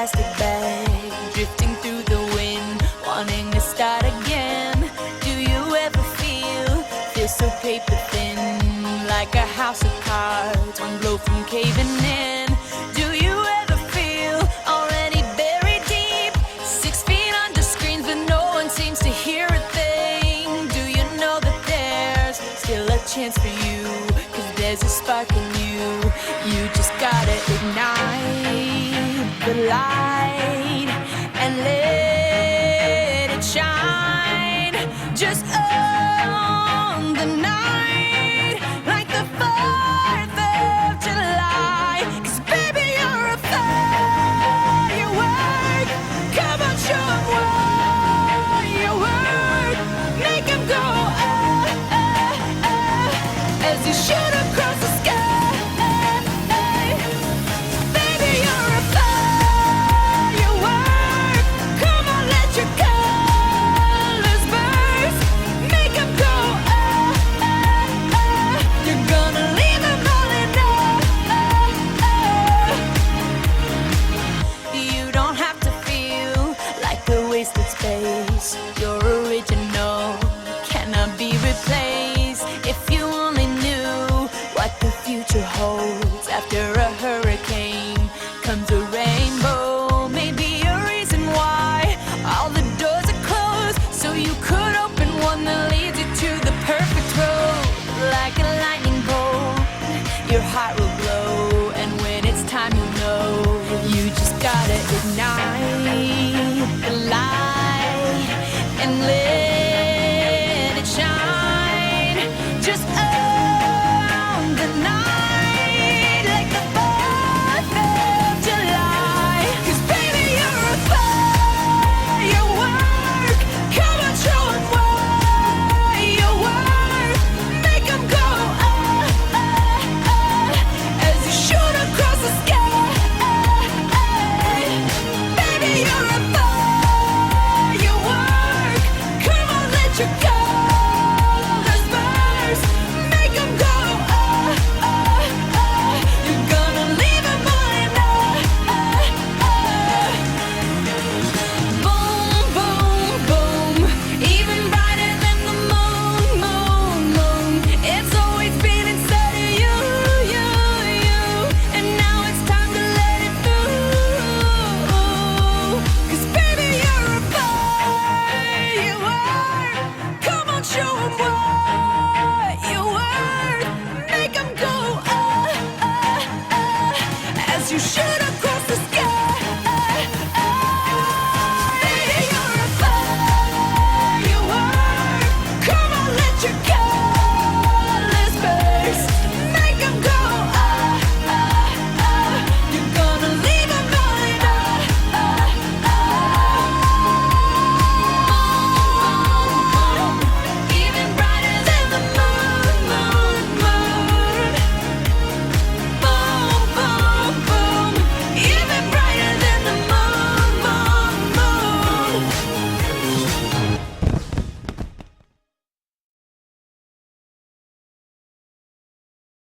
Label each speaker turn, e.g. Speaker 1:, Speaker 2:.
Speaker 1: plastic bag, drifting through the wind, wanting to start again. Do you ever feel so paper thin, like a house of cards, one blow from caving in? Do you ever feel already buried deep, 6 feet under screens, but no one seems to hear a thing? Do you know that there's still a chance for you, 'cause there's a spark in you? You just gotta ignite the light and let it shine. Just on the night, like the 4th of July. 'Cause baby, you're a firework. Come on, show 'em what you work. Make 'em go as you shoot across the sky. Baby, you're a firework. Come on, let your colors burst. Make 'em go you're gonna leave 'em all in You don't have to feel like a wasted space. You're original, cannot be replaced. If you only knew what the future holds.